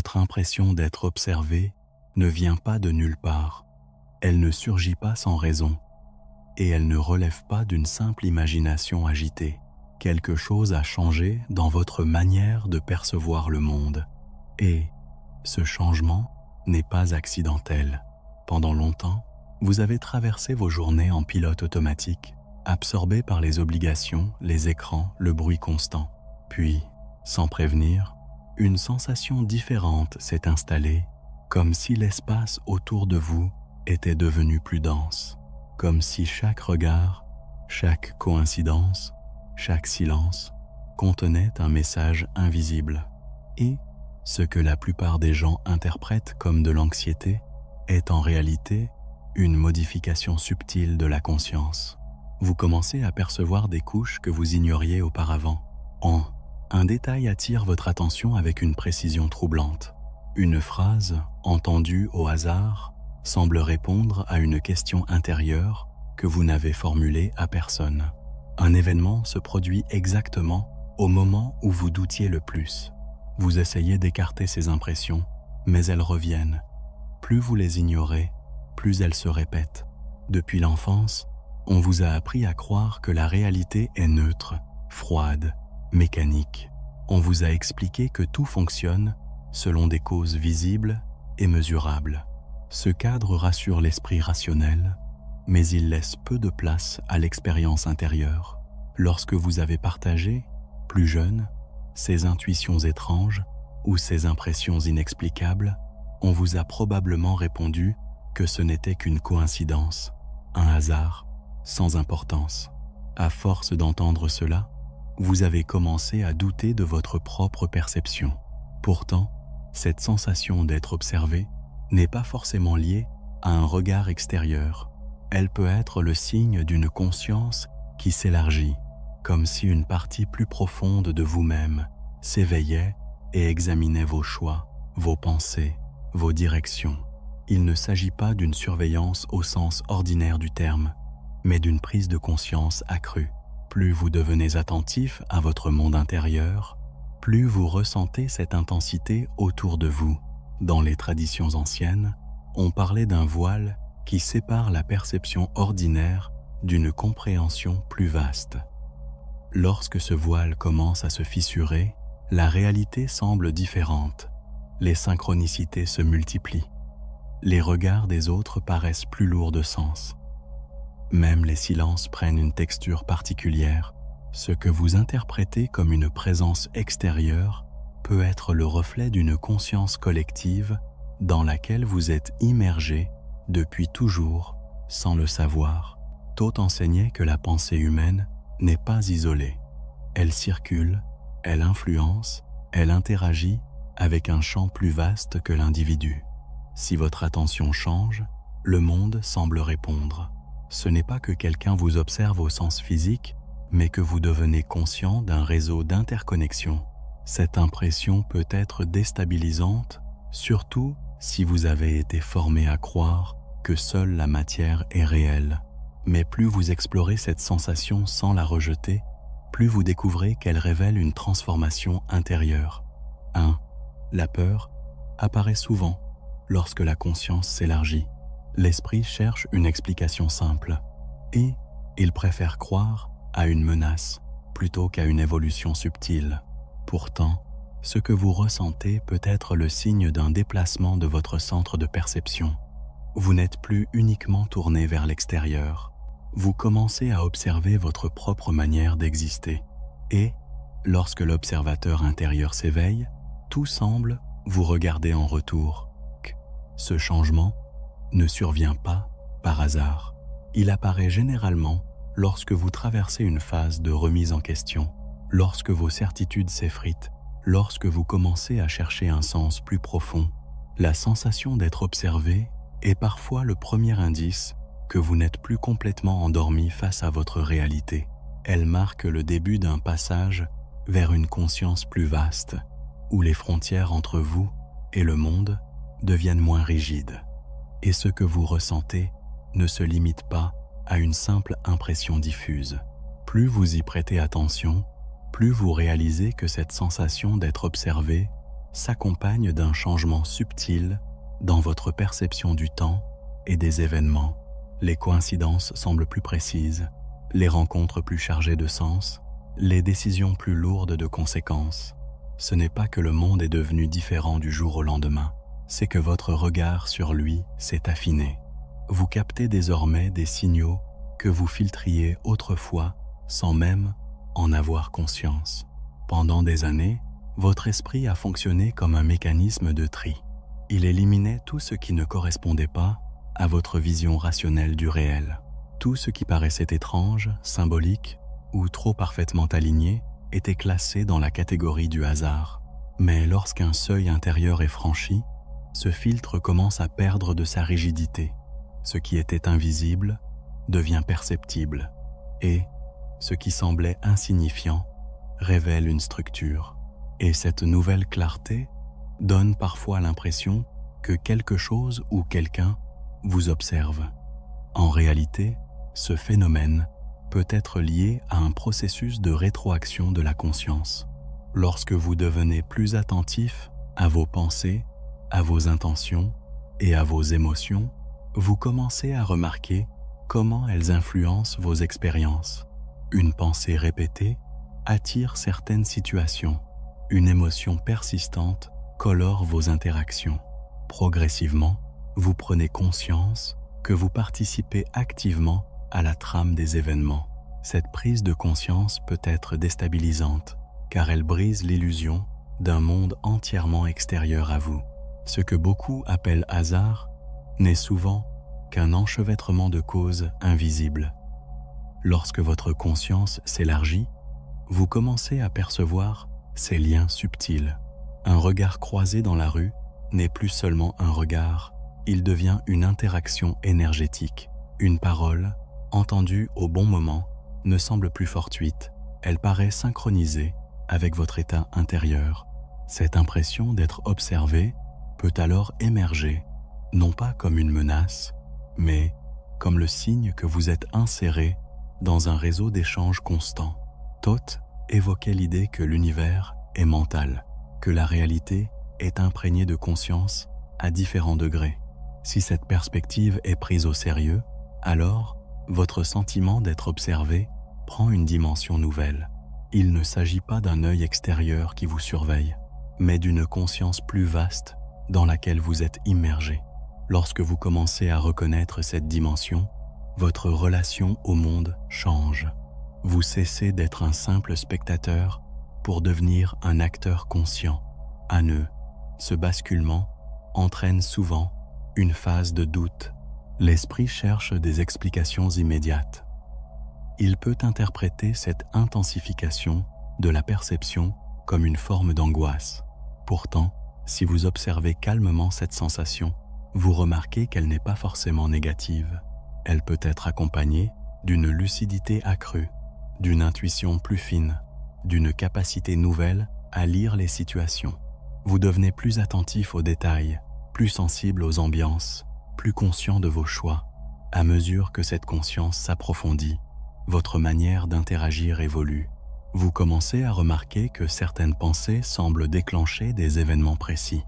votre impression d'être observé ne vient pas de nulle part. Elle ne surgit pas sans raison. Et elle ne relève pas d'une simple imagination agitée. Quelque chose a changé dans votre manière de percevoir le monde. Et ce changement n'est pas accidentel. Pendant longtemps, vous avez traversé vos journées en pilote automatique, absorbé par les obligations, les écrans, le bruit constant. Puis, sans prévenir, une sensation différente s'est installée, comme si l'espace autour de vous était devenu plus dense, comme si chaque regard, chaque coïncidence, chaque silence contenait un message invisible. Et ce que la plupart des gens interprètent comme de l'anxiété est en réalité une modification subtile de la conscience. Vous commencez à percevoir des couches que vous ignoriez auparavant. Un détail attire votre attention avec une précision troublante. Une phrase, entendue au hasard, semble répondre à une question intérieure que vous n'avez formulée à personne. Un événement se produit exactement au moment où vous doutiez le plus. Vous essayez d'écarter ces impressions, mais elles reviennent. Plus vous les ignorez, plus elles se répètent. Depuis l'enfance, on vous a appris à croire que la réalité est neutre, froide, mécanique. On vous a expliqué que tout fonctionne selon des causes visibles et mesurables. Ce cadre rassure l'esprit rationnel, mais il laisse peu de place à l'expérience intérieure. Lorsque vous avez partagé, plus jeune, ces intuitions étranges ou ces impressions inexplicables, on vous a probablement répondu que ce n'était qu'une coïncidence, un hasard, sans importance. À force d'entendre cela, vous avez commencé à douter de votre propre perception. Pourtant, cette sensation d'être observé n'est pas forcément liée à un regard extérieur. Elle peut être le signe d'une conscience qui s'élargit, comme si une partie plus profonde de vous-même s'éveillait et examinait vos choix, vos pensées, vos directions. Il ne s'agit pas d'une surveillance au sens ordinaire du terme, mais d'une prise de conscience accrue. Plus vous devenez attentif à votre monde intérieur, plus vous ressentez cette intensité autour de vous. Dans les traditions anciennes, on parlait d'un voile qui sépare la perception ordinaire d'une compréhension plus vaste. Lorsque ce voile commence à se fissurer, la réalité semble différente. Les synchronicités se multiplient. Les regards des autres paraissent plus lourds de sens. Même les silences prennent une texture particulière. Ce que vous interprétez comme une présence extérieure peut être le reflet d'une conscience collective dans laquelle vous êtes immergé depuis toujours sans le savoir. Tôt enseignait que la pensée humaine n'est pas isolée. Elle circule, elle influence, elle interagit avec un champ plus vaste que l'individu. Si votre attention change, le monde semble répondre. Ce n'est pas que quelqu'un vous observe au sens physique, mais que vous devenez conscient d'un réseau d'interconnexion. Cette impression peut être déstabilisante, surtout si vous avez été formé à croire que seule la matière est réelle. Mais plus vous explorez cette sensation sans la rejeter, plus vous découvrez qu'elle révèle une transformation intérieure. 1. La peur apparaît souvent lorsque la conscience s'élargit. L'esprit cherche une explication simple et il préfère croire à une menace plutôt qu'à une évolution subtile. Pourtant, ce que vous ressentez peut être le signe d'un déplacement de votre centre de perception. Vous n'êtes plus uniquement tourné vers l'extérieur. Vous commencez à observer votre propre manière d'exister. Et, lorsque l'observateur intérieur s'éveille, tout semble vous regarder en retour. Ce changement ne survient pas par hasard. Il apparaît généralement lorsque vous traversez une phase de remise en question, lorsque vos certitudes s'effritent, lorsque vous commencez à chercher un sens plus profond. La sensation d'être observé est parfois le premier indice que vous n'êtes plus complètement endormi face à votre réalité. Elle marque le début d'un passage vers une conscience plus vaste, où les frontières entre vous et le monde deviennent moins rigides. Et ce que vous ressentez ne se limite pas à une simple impression diffuse. Plus vous y prêtez attention, plus vous réalisez que cette sensation d'être observé s'accompagne d'un changement subtil dans votre perception du temps et des événements. Les coïncidences semblent plus précises, les rencontres plus chargées de sens, les décisions plus lourdes de conséquences. Ce n'est pas que le monde est devenu différent du jour au lendemain, c'est que votre regard sur lui s'est affiné. Vous captez désormais des signaux que vous filtriez autrefois sans même en avoir conscience. Pendant des années, votre esprit a fonctionné comme un mécanisme de tri. Il éliminait tout ce qui ne correspondait pas à votre vision rationnelle du réel. Tout ce qui paraissait étrange, symbolique ou trop parfaitement aligné était classé dans la catégorie du hasard. Mais lorsqu'un seuil intérieur est franchi, ce filtre commence à perdre de sa rigidité. Ce qui était invisible devient perceptible et ce qui semblait insignifiant révèle une structure. Et cette nouvelle clarté donne parfois l'impression que quelque chose ou quelqu'un vous observe. En réalité, ce phénomène peut être lié à un processus de rétroaction de la conscience. Lorsque vous devenez plus attentif à vos pensées, à vos intentions et à vos émotions, vous commencez à remarquer comment elles influencent vos expériences. Une pensée répétée attire certaines situations. Une émotion persistante colore vos interactions. Progressivement, vous prenez conscience que vous participez activement à la trame des événements. Cette prise de conscience peut être déstabilisante, car elle brise l'illusion d'un monde entièrement extérieur à vous. Ce que beaucoup appellent hasard n'est souvent qu'un enchevêtrement de causes invisibles. Lorsque votre conscience s'élargit, vous commencez à percevoir ces liens subtils. Un regard croisé dans la rue n'est plus seulement un regard, il devient une interaction énergétique. Une parole, entendue au bon moment, ne semble plus fortuite, elle paraît synchronisée avec votre état intérieur. Cette impression d'être observé peut alors émerger, non pas comme une menace, mais comme le signe que vous êtes inséré dans un réseau d'échanges constants. Thoth évoquait l'idée que l'univers est mental, que la réalité est imprégnée de conscience à différents degrés. Si cette perspective est prise au sérieux, alors votre sentiment d'être observé prend une dimension nouvelle. Il ne s'agit pas d'un œil extérieur qui vous surveille, mais d'une conscience plus vaste dans laquelle vous êtes immergé. Lorsque vous commencez à reconnaître cette dimension, votre relation au monde change. Vous cessez d'être un simple spectateur pour devenir un acteur conscient. Ce basculement entraîne souvent une phase de doute. L'esprit cherche des explications immédiates. Il peut interpréter cette intensification de la perception comme une forme d'angoisse. Pourtant, si vous observez calmement cette sensation, vous remarquez qu'elle n'est pas forcément négative. Elle peut être accompagnée d'une lucidité accrue, d'une intuition plus fine, d'une capacité nouvelle à lire les situations. Vous devenez plus attentif aux détails, plus sensible aux ambiances, plus conscient de vos choix. À mesure que cette conscience s'approfondit, votre manière d'interagir évolue. Vous commencez à remarquer que certaines pensées semblent déclencher des événements précis.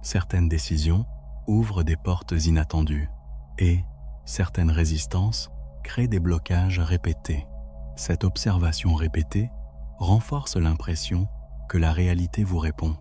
Certaines décisions ouvrent des portes inattendues et certaines résistances créent des blocages répétés. Cette observation répétée renforce l'impression que la réalité vous répond.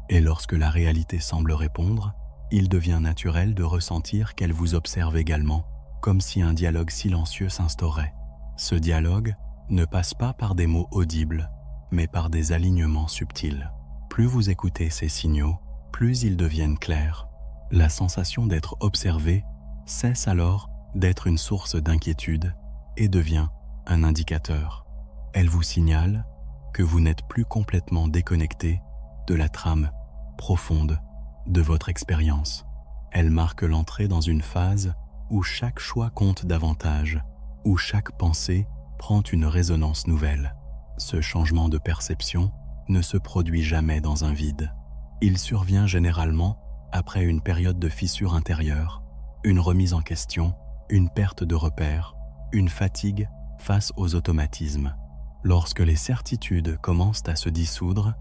Et lorsque la réalité semble répondre, il devient naturel de ressentir qu'elle vous observe également, comme si un dialogue silencieux s'instaurait. Ce dialogue ne passe pas par des mots audibles, mais par des alignements subtils. Plus vous écoutez ces signaux, plus ils deviennent clairs. La sensation d'être observé cesse alors d'être une source d'inquiétude et devient un indicateur. Elle vous signale que vous n'êtes plus complètement déconnecté de la trame profonde de votre expérience. Elle marque l'entrée dans une phase où chaque choix compte davantage, où chaque pensée prend une résonance nouvelle. Ce changement de perception ne se produit jamais dans un vide. Il survient généralement après une période de fissure intérieure, une remise en question, une perte de repères, une fatigue face aux automatismes. Lorsque les certitudes commencent à se dissoudre,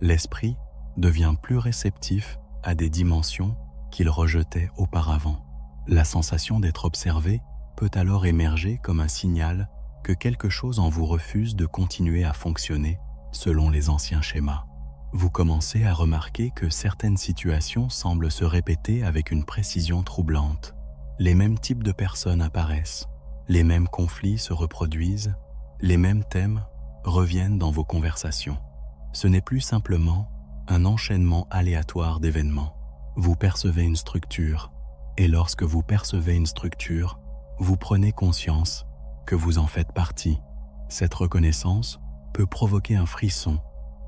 l'esprit devient plus réceptif à des dimensions qu'il rejetait auparavant. La sensation d'être observé peut alors émerger comme un signal que quelque chose en vous refuse de continuer à fonctionner selon les anciens schémas. Vous commencez à remarquer que certaines situations semblent se répéter avec une précision troublante. Les mêmes types de personnes apparaissent, les mêmes conflits se reproduisent, les mêmes thèmes reviennent dans vos conversations. Ce n'est plus simplement un enchaînement aléatoire d'événements. Vous percevez une structure, et lorsque vous percevez une structure, vous prenez conscience que vous en faites partie. Cette reconnaissance peut provoquer un frisson,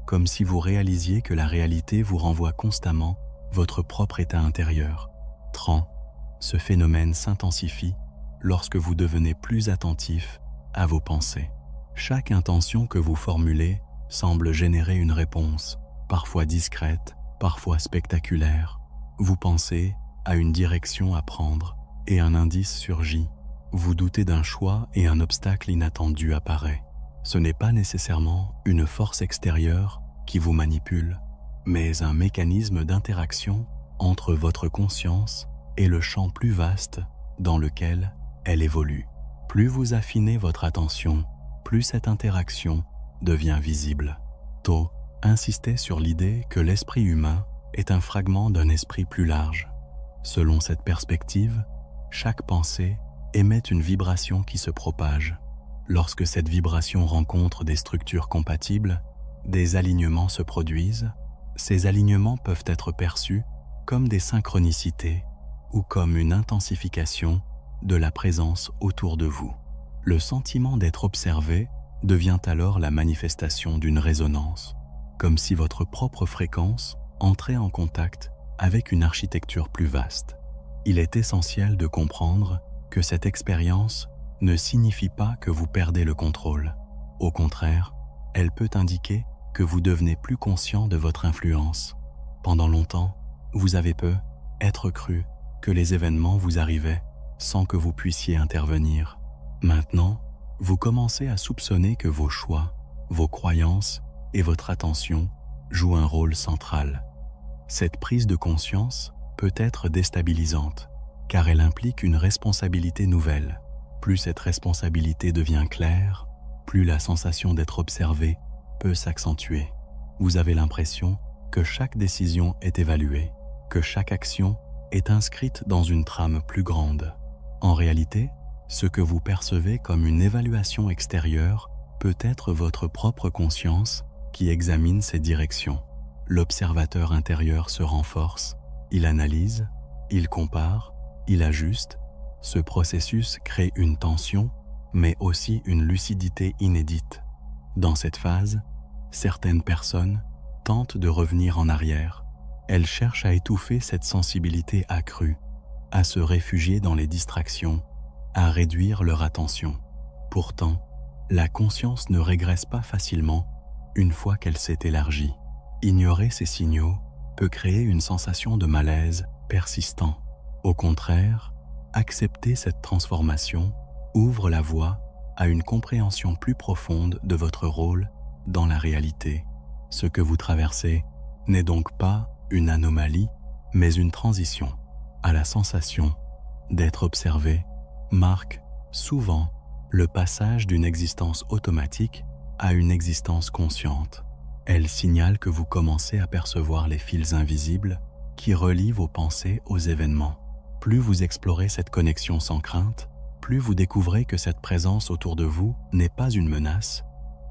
comme si vous réalisiez que la réalité vous renvoie constamment votre propre état intérieur. Ce phénomène s'intensifie lorsque vous devenez plus attentif à vos pensées. Chaque intention que vous formulez semble générer une réponse, parfois discrète, parfois spectaculaire. Vous pensez à une direction à prendre et un indice surgit. Vous doutez d'un choix et un obstacle inattendu apparaît. Ce n'est pas nécessairement une force extérieure qui vous manipule, mais un mécanisme d'interaction entre votre conscience et le champ plus vaste dans lequel elle évolue. Plus vous affinez votre attention, plus cette interaction devient visible. Tho insistait sur l'idée que l'esprit humain est un fragment d'un esprit plus large. Selon cette perspective, chaque pensée émet une vibration qui se propage. Lorsque cette vibration rencontre des structures compatibles, des alignements se produisent. Ces alignements peuvent être perçus comme des synchronicités ou comme une intensification de la présence autour de vous. Le sentiment d'être observé devient alors la manifestation d'une résonance, comme si votre propre fréquence entrait en contact avec une architecture plus vaste. Il est essentiel de comprendre que cette expérience ne signifie pas que vous perdez le contrôle. Au contraire, elle peut indiquer que vous devenez plus conscient de votre influence. Pendant longtemps, vous avez peut-être cru que les événements vous arrivaient sans que vous puissiez intervenir. Maintenant, vous commencez à soupçonner que vos choix, vos croyances et votre attention jouent un rôle central. Cette prise de conscience peut être déstabilisante, car elle implique une responsabilité nouvelle. Plus cette responsabilité devient claire, plus la sensation d'être observé peut s'accentuer. Vous avez l'impression que chaque décision est évaluée, que chaque action est inscrite dans une trame plus grande. En réalité, ce que vous percevez comme une évaluation extérieure peut être votre propre conscience qui examine ces directions. L'observateur intérieur se renforce, il analyse, il compare, il ajuste. Ce processus crée une tension, mais aussi une lucidité inédite. Dans cette phase, certaines personnes tentent de revenir en arrière. Elles cherchent à étouffer cette sensibilité accrue, à se réfugier dans les distractions, à réduire leur attention. Pourtant, la conscience ne régresse pas facilement une fois qu'elle s'est élargie. Ignorer ces signaux peut créer une sensation de malaise persistant. Au contraire, accepter cette transformation ouvre la voie à une compréhension plus profonde de votre rôle dans la réalité. Ce que vous traversez n'est donc pas une anomalie, mais une transition. À la sensation d'être observé marque souvent le passage d'une existence automatique à une existence consciente. Elle signale que vous commencez à percevoir les fils invisibles qui relient vos pensées aux événements. Plus vous explorez cette connexion sans crainte, plus vous découvrez que cette présence autour de vous n'est pas une menace,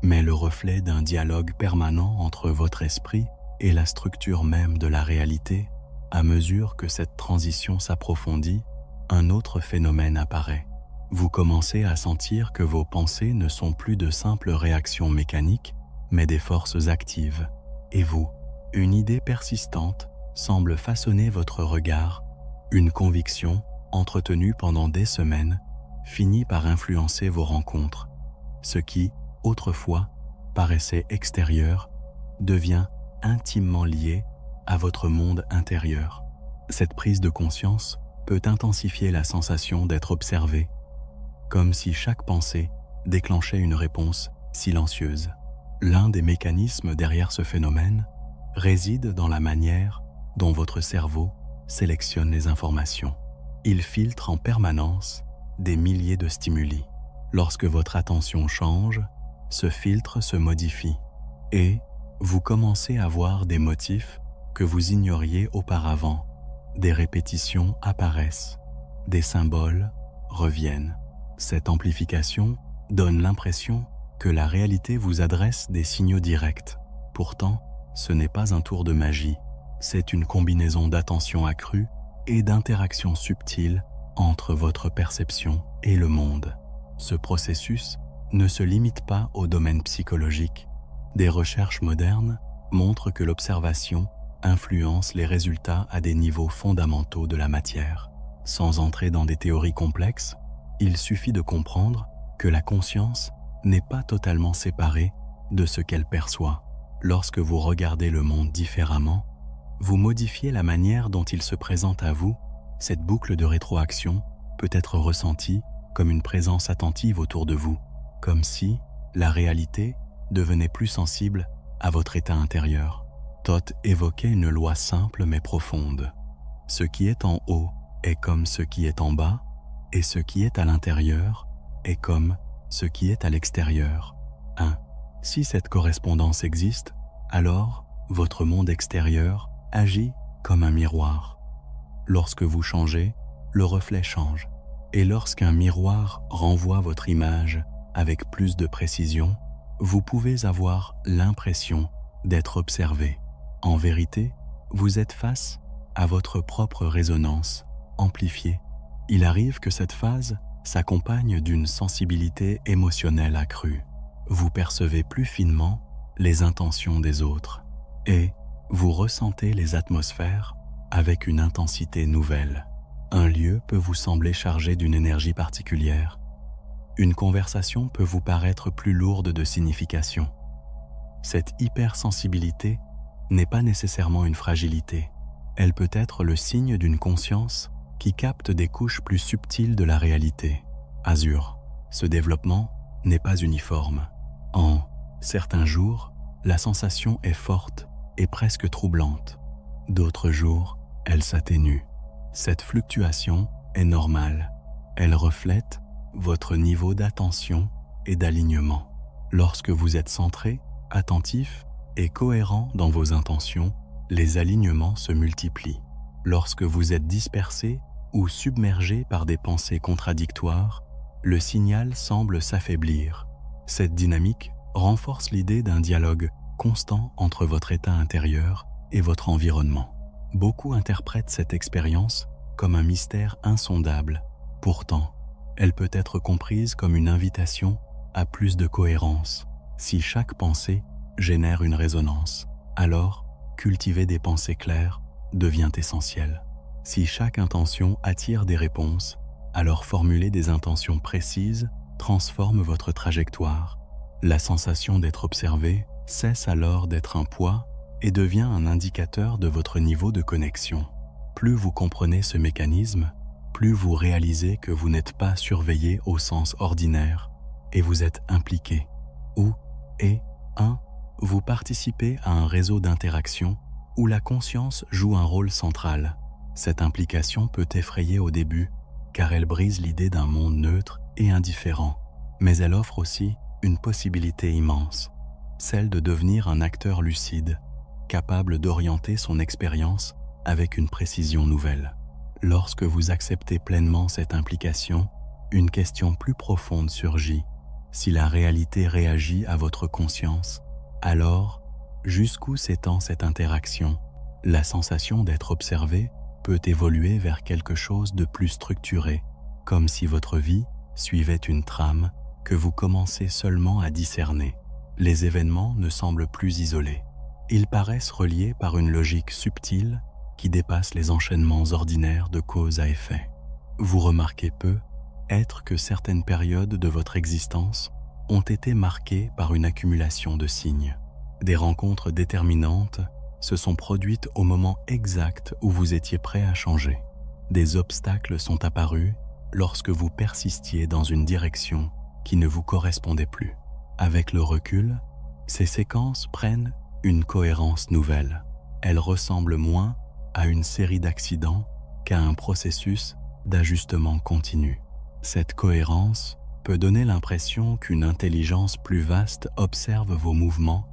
mais le reflet d'un dialogue permanent entre votre esprit et la structure même de la réalité. À mesure que cette transition s'approfondit, un autre phénomène apparaît. Vous commencez à sentir que vos pensées ne sont plus de simples réactions mécaniques, mais des forces actives. Et vous, une idée persistante semble façonner votre regard. Une conviction, entretenue pendant des semaines, finit par influencer vos rencontres. Ce qui, autrefois, paraissait extérieur, devient intimement lié à votre monde intérieur. Cette prise de conscience peut intensifier la sensation d'être observé, comme si chaque pensée déclenchait une réponse silencieuse. L'un des mécanismes derrière ce phénomène réside dans la manière dont votre cerveau sélectionne les informations. Il filtre en permanence des milliers de stimuli. Lorsque votre attention change, ce filtre se modifie et vous commencez à voir des motifs que vous ignoriez auparavant. Des répétitions apparaissent, des symboles reviennent. Cette amplification donne l'impression que la réalité vous adresse des signaux directs. Pourtant, ce n'est pas un tour de magie, c'est une combinaison d'attention accrue et d'interactions subtiles entre votre perception et le monde. Ce processus ne se limite pas au domaine psychologique. Des recherches modernes montrent que l'observation influence les résultats à des niveaux fondamentaux de la matière. Sans entrer dans des théories complexes, il suffit de comprendre que la conscience n'est pas totalement séparée de ce qu'elle perçoit. Lorsque vous regardez le monde différemment, vous modifiez la manière dont il se présente à vous. Cette boucle de rétroaction peut être ressentie comme une présence attentive autour de vous, comme si la réalité devenait plus sensible à votre état intérieur. Toth évoquait une loi simple mais profonde. Ce qui est en haut est comme ce qui est en bas, et ce qui est à l'intérieur est comme ce qui est à l'extérieur. 1. Si cette correspondance existe, alors votre monde extérieur agit comme un miroir. Lorsque vous changez, le reflet change. Et lorsqu'un miroir renvoie votre image avec plus de précision, vous pouvez avoir l'impression d'être observé. En vérité, vous êtes face à votre propre résonance amplifiée. Il arrive que cette phase s'accompagne d'une sensibilité émotionnelle accrue. Vous percevez plus finement les intentions des autres et vous ressentez les atmosphères avec une intensité nouvelle. Un lieu peut vous sembler chargé d'une énergie particulière. Une conversation peut vous paraître plus lourde de signification. Cette hypersensibilité n'est pas nécessairement une fragilité. Elle peut être le signe d'une conscience qui capte des couches plus subtiles de la réalité. Azur, ce développement n'est pas uniforme. En certains jours, la sensation est forte et presque troublante. D'autres jours, elle s'atténue. Cette fluctuation est normale. Elle reflète votre niveau d'attention et d'alignement. Lorsque vous êtes centré, attentif et cohérent dans vos intentions, les alignements se multiplient. Lorsque vous êtes dispersé ou submergé par des pensées contradictoires, le signal semble s'affaiblir. Cette dynamique renforce l'idée d'un dialogue constant entre votre état intérieur et votre environnement. Beaucoup interprètent cette expérience comme un mystère insondable. Pourtant, elle peut être comprise comme une invitation à plus de cohérence. Si chaque pensée génère une résonance, alors cultiver des pensées claires devient essentiel. Si chaque intention attire des réponses, alors formuler des intentions précises transforme votre trajectoire. La sensation d'être observé cesse alors d'être un poids et devient un indicateur de votre niveau de connexion. Plus vous comprenez ce mécanisme, plus vous réalisez que vous n'êtes pas surveillé au sens ordinaire et vous êtes impliqué. Vous participez à un réseau d'interaction où la conscience joue un rôle central. Cette implication peut effrayer au début, car elle brise l'idée d'un monde neutre et indifférent. Mais elle offre aussi une possibilité immense, celle de devenir un acteur lucide, capable d'orienter son expérience avec une précision nouvelle. Lorsque vous acceptez pleinement cette implication, une question plus profonde surgit. Si la réalité réagit à votre conscience, alors, jusqu'où s'étend cette interaction? La sensation d'être observé peut évoluer vers quelque chose de plus structuré, comme si votre vie suivait une trame que vous commencez seulement à discerner. Les événements ne semblent plus isolés. Ils paraissent reliés par une logique subtile qui dépasse les enchaînements ordinaires de cause à effet. Vous remarquez peu être que certaines périodes de votre existence ont été marquées par une accumulation de signes. Des rencontres déterminantes se sont produites au moment exact où vous étiez prêt à changer. Des obstacles sont apparus lorsque vous persistiez dans une direction qui ne vous correspondait plus. Avec le recul, ces séquences prennent une cohérence nouvelle. Elle ressemble moins à une série d'accidents qu'à un processus d'ajustement continu. Cette cohérence peut donner l'impression qu'une intelligence plus vaste observe vos mouvements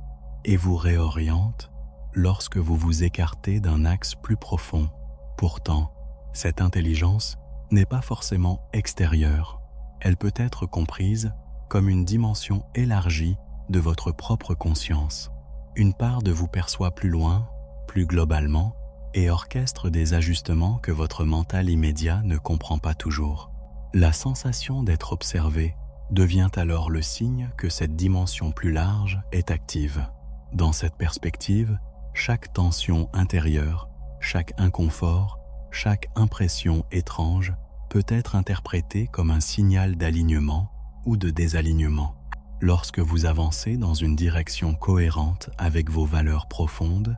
et vous réoriente lorsque vous vous écartez d'un axe plus profond. Pourtant, cette intelligence n'est pas forcément extérieure. Elle peut être comprise comme une dimension élargie de votre propre conscience. Une part de vous perçoit plus loin, plus globalement, et orchestre des ajustements que votre mental immédiat ne comprend pas toujours. La sensation d'être observé devient alors le signe que cette dimension plus large est active. Dans cette perspective, chaque tension intérieure, chaque inconfort, chaque impression étrange peut être interprétée comme un signal d'alignement ou de désalignement. Lorsque vous avancez dans une direction cohérente avec vos valeurs profondes,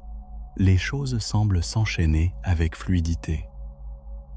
les choses semblent s'enchaîner avec fluidité.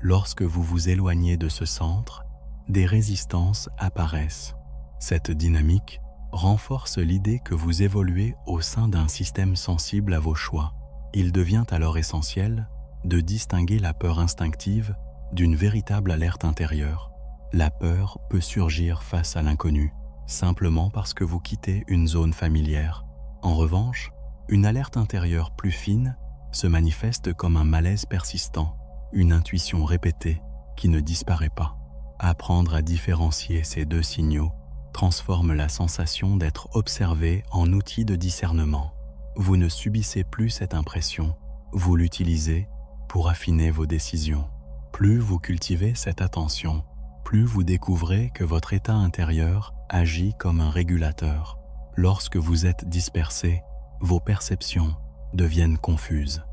Lorsque vous vous éloignez de ce centre, des résistances apparaissent. Cette dynamique renforce l'idée que vous évoluez au sein d'un système sensible à vos choix. Il devient alors essentiel de distinguer la peur instinctive d'une véritable alerte intérieure. La peur peut surgir face à l'inconnu, simplement parce que vous quittez une zone familière. En revanche, une alerte intérieure plus fine se manifeste comme un malaise persistant, une intuition répétée qui ne disparaît pas. Apprendre à différencier ces deux signaux transforme la sensation d'être observé en outil de discernement. Vous ne subissez plus cette impression, vous l'utilisez pour affiner vos décisions. Plus vous cultivez cette attention, plus vous découvrez que votre état intérieur agit comme un régulateur. Lorsque vous êtes dispersé, vos perceptions deviennent confuses.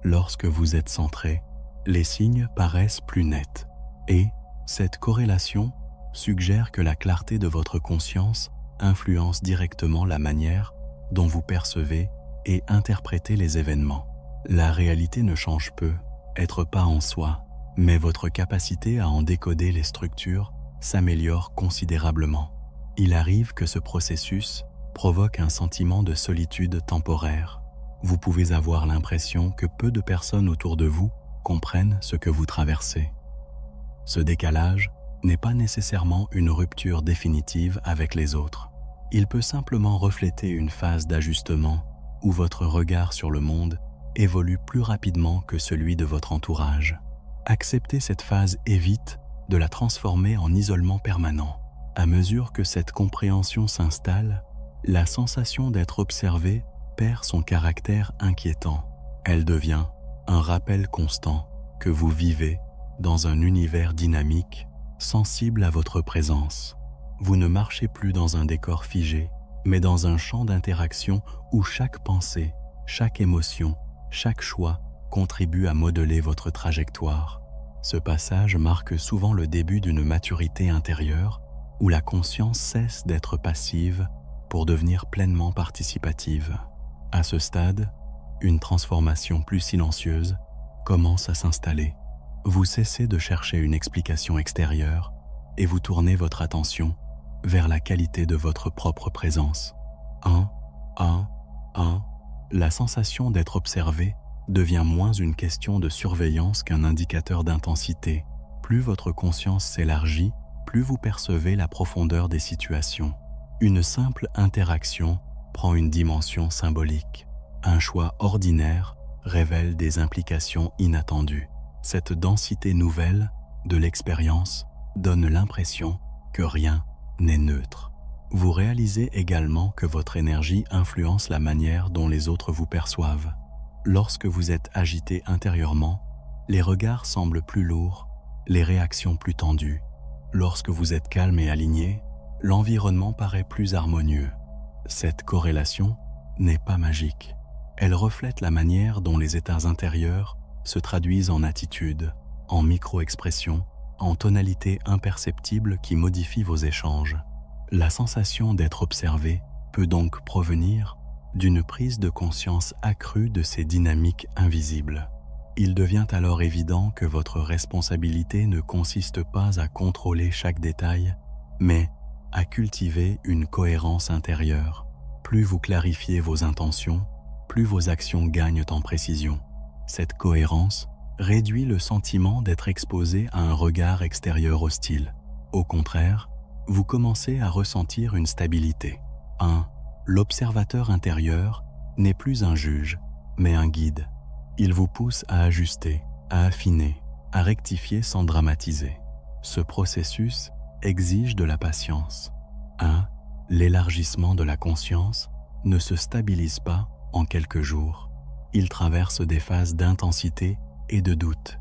Lorsque vous êtes centré, les signes paraissent plus nets. Et cette corrélation suggère que la clarté de votre conscience influence directement la manière dont vous percevez et interprétez les événements. La réalité ne change peu, être pas en soi, mais votre capacité à en décoder les structures s'améliore considérablement. Il arrive que ce processus provoque un sentiment de solitude temporaire. Vous pouvez avoir l'impression que peu de personnes autour de vous comprennent ce que vous traversez. Ce décalage n'est pas nécessairement une rupture définitive avec les autres. Il peut simplement refléter une phase d'ajustement où votre regard sur le monde évolue plus rapidement que celui de votre entourage. Accepter cette phase évite de la transformer en isolement permanent. À mesure que cette compréhension s'installe, la sensation d'être observé perd son caractère inquiétant. Elle devient un rappel constant que vous vivez dans un univers dynamique, sensible à votre présence. Vous ne marchez plus dans un décor figé, mais dans un champ d'interaction où chaque pensée, chaque émotion, chaque choix contribue à modeler votre trajectoire. Ce passage marque souvent le début d'une maturité intérieure où la conscience cesse d'être passive pour devenir pleinement participative. À ce stade, une transformation plus silencieuse commence à s'installer. Vous cessez de chercher une explication extérieure et vous tournez votre attention vers la qualité de votre propre présence. La sensation d'être observé devient moins une question de surveillance qu'un indicateur d'intensité. Plus votre conscience s'élargit, plus vous percevez la profondeur des situations. Une simple interaction prend une dimension symbolique. Un choix ordinaire révèle des implications inattendues. Cette densité nouvelle de l'expérience donne l'impression que rien n'est neutre. Vous réalisez également que votre énergie influence la manière dont les autres vous perçoivent. Lorsque vous êtes agité intérieurement, les regards semblent plus lourds, les réactions plus tendues. Lorsque vous êtes calme et aligné, l'environnement paraît plus harmonieux. Cette corrélation n'est pas magique. Elle reflète la manière dont les états intérieurs se traduisent en attitude, en micro-expressions, en tonalités imperceptibles qui modifient vos échanges. La sensation d'être observé peut donc provenir d'une prise de conscience accrue de ces dynamiques invisibles. Il devient alors évident que votre responsabilité ne consiste pas à contrôler chaque détail, mais à cultiver une cohérence intérieure. Plus vous clarifiez vos intentions, plus vos actions gagnent en précision. Cette cohérence réduit le sentiment d'être exposé à un regard extérieur hostile. Au contraire, vous commencez à ressentir une stabilité. L'observateur intérieur n'est plus un juge, mais un guide. Il vous pousse à ajuster, à affiner, à rectifier sans dramatiser. Ce processus exige de la patience. L'élargissement de la conscience ne se stabilise pas en quelques jours. Il traverse des phases d'intensité et de doute.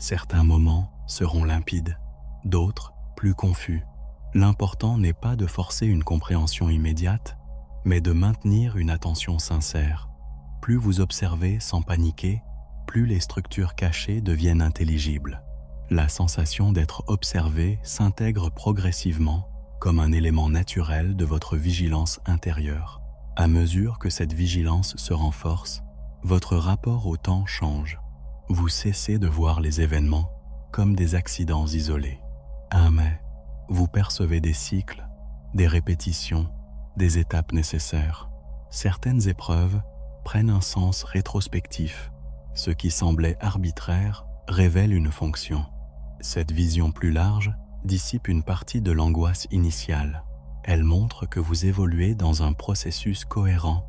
Certains moments seront limpides, d'autres plus confus. L'important n'est pas de forcer une compréhension immédiate, mais de maintenir une attention sincère. Plus vous observez sans paniquer, plus les structures cachées deviennent intelligibles. La sensation d'être observé s'intègre progressivement comme un élément naturel de votre vigilance intérieure. À mesure que cette vigilance se renforce, votre rapport au temps change. Vous cessez de voir les événements comme des accidents isolés. Mais vous percevez des cycles, des répétitions, des étapes nécessaires. Certaines épreuves prennent un sens rétrospectif. Ce qui semblait arbitraire révèle une fonction. Cette vision plus large dissipe une partie de l'angoisse initiale. Elle montre que vous évoluez dans un processus cohérent,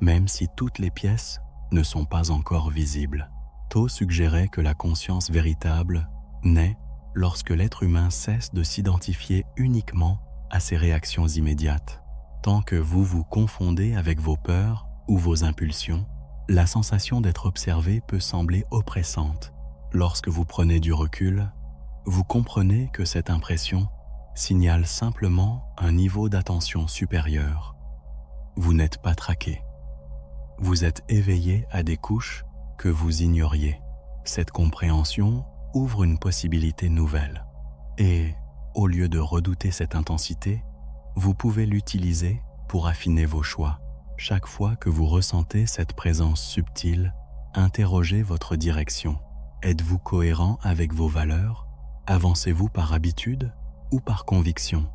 même si toutes les pièces ne sont pas encore visibles. Tho suggérait que la conscience véritable naît lorsque l'être humain cesse de s'identifier uniquement à ses réactions immédiates. Tant que vous vous confondez avec vos peurs ou vos impulsions, la sensation d'être observé peut sembler oppressante. Lorsque vous prenez du recul, vous comprenez que cette impression signale simplement un niveau d'attention supérieur. Vous n'êtes pas traqué. Vous êtes éveillé à des couches que vous ignoriez. Cette compréhension ouvre une possibilité nouvelle. Et, au lieu de redouter cette intensité, vous pouvez l'utiliser pour affiner vos choix. Chaque fois que vous ressentez cette présence subtile, interrogez votre direction. Êtes-vous cohérent avec vos valeurs? Avancez-vous par habitude ou par conviction?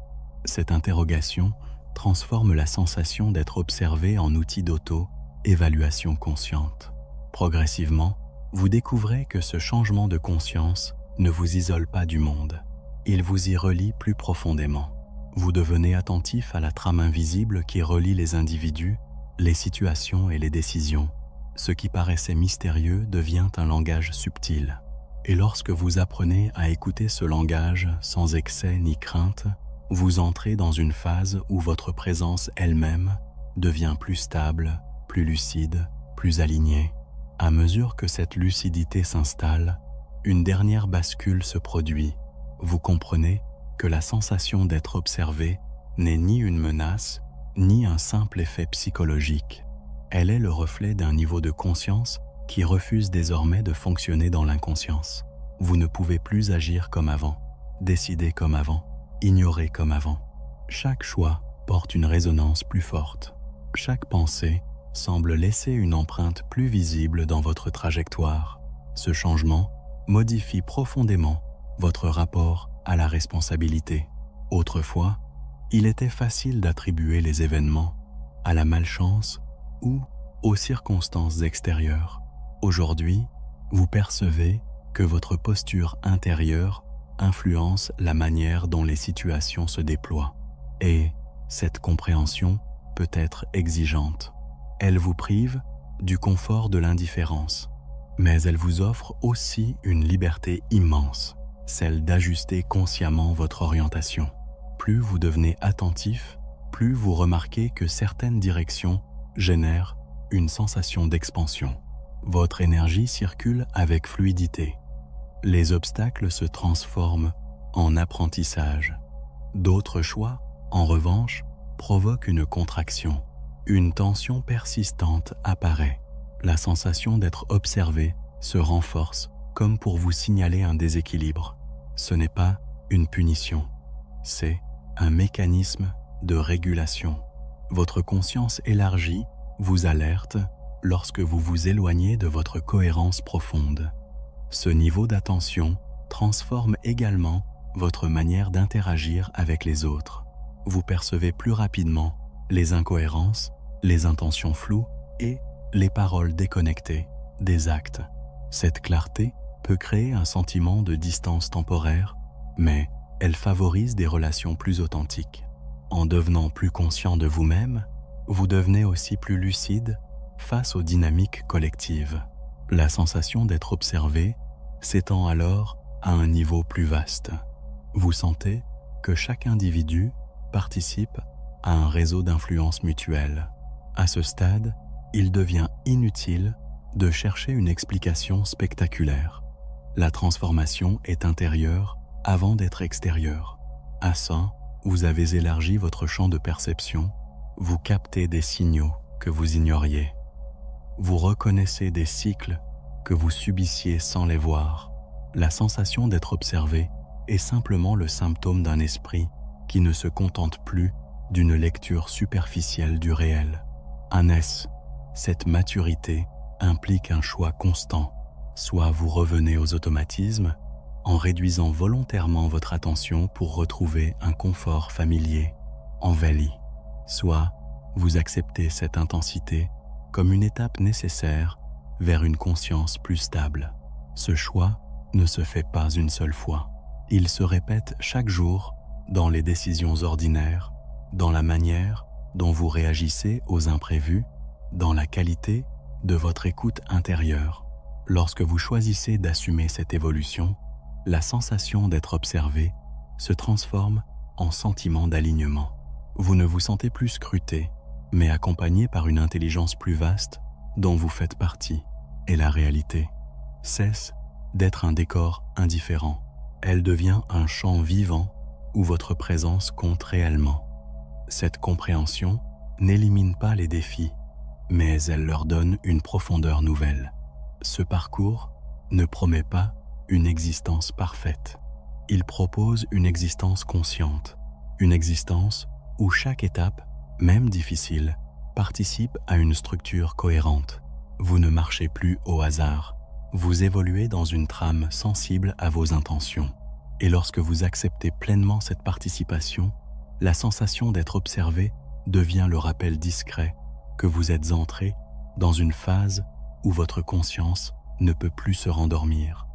Cette interrogation transforme la sensation d'être observé en outil d'auto-évaluation consciente. Progressivement, vous découvrez que ce changement de conscience ne vous isole pas du monde. Il vous y relie plus profondément. Vous devenez attentif à la trame invisible qui relie les individus, les situations et les décisions. Ce qui paraissait mystérieux devient un langage subtil. Et lorsque vous apprenez à écouter ce langage sans excès ni crainte, vous entrez dans une phase où votre présence elle-même devient plus stable, plus lucide, plus alignée. À mesure que cette lucidité s'installe, une dernière bascule se produit. Vous comprenez que la sensation d'être observé n'est ni une menace, ni un simple effet psychologique. Elle est le reflet d'un niveau de conscience qui refuse désormais de fonctionner dans l'inconscience. Vous ne pouvez plus agir comme avant, décider comme avant, ignorer comme avant. Chaque choix porte une résonance plus forte. Chaque pensée semble laisser une empreinte plus visible dans votre trajectoire. Ce changement modifie profondément votre rapport à la responsabilité. Autrefois, il était facile d'attribuer les événements à la malchance ou aux circonstances extérieures. Aujourd'hui, vous percevez que votre posture intérieure influence la manière dont les situations se déploient. Et cette compréhension peut être exigeante. Elle vous prive du confort de l'indifférence, mais elle vous offre aussi une liberté immense, celle d'ajuster consciemment votre orientation. Plus vous devenez attentif, plus vous remarquez que certaines directions génèrent une sensation d'expansion. Votre énergie circule avec fluidité. Les obstacles se transforment en apprentissage. D'autres choix, en revanche, provoquent une contraction. Une tension persistante apparaît. La sensation d'être observé se renforce comme pour vous signaler un déséquilibre. Ce n'est pas une punition, c'est un mécanisme de régulation. Votre conscience élargie vous alerte lorsque vous vous éloignez de votre cohérence profonde. Ce niveau d'attention transforme également votre manière d'interagir avec les autres. Vous percevez plus rapidement les incohérences, les intentions floues et les paroles déconnectées des actes. Cette clarté peut créer un sentiment de distance temporaire, mais elle favorise des relations plus authentiques. En devenant plus conscient de vous-même, vous devenez aussi plus lucide face aux dynamiques collectives. La sensation d'être observé s'étend alors à un niveau plus vaste. Vous sentez que chaque individu participe à un réseau d'influence mutuelle. À ce stade, il devient inutile de chercher une explication spectaculaire. La transformation est intérieure avant d'être extérieure. À ça, vous avez élargi votre champ de perception, vous captez des signaux que vous ignoriez. Vous reconnaissez des cycles que vous subissiez sans les voir. La sensation d'être observé est simplement le symptôme d'un esprit qui ne se contente plus d'une lecture superficielle du réel. Cette maturité implique un choix constant. Soit vous revenez aux automatismes en réduisant volontairement votre attention pour retrouver un confort familier, envahi. Soit vous acceptez cette intensité comme une étape nécessaire vers une conscience plus stable. Ce choix ne se fait pas une seule fois. Il se répète chaque jour dans les décisions ordinaires, dans la manière dont vous réagissez aux imprévus, dans la qualité de votre écoute intérieure. Lorsque vous choisissez d'assumer cette évolution, la sensation d'être observé se transforme en sentiment d'alignement. Vous ne vous sentez plus scruté, mais accompagné par une intelligence plus vaste dont vous faites partie. Et la réalité cesse d'être un décor indifférent. Elle devient un champ vivant où votre présence compte réellement. Cette compréhension n'élimine pas les défis, mais elle leur donne une profondeur nouvelle. Ce parcours ne promet pas une existence parfaite. Il propose une existence consciente, une existence où chaque étape, même difficile, participe à une structure cohérente. Vous ne marchez plus au hasard, vous évoluez dans une trame sensible à vos intentions. Et lorsque vous acceptez pleinement cette participation, la sensation d'être observé devient le rappel discret que vous êtes entré dans une phase où votre conscience ne peut plus se rendormir.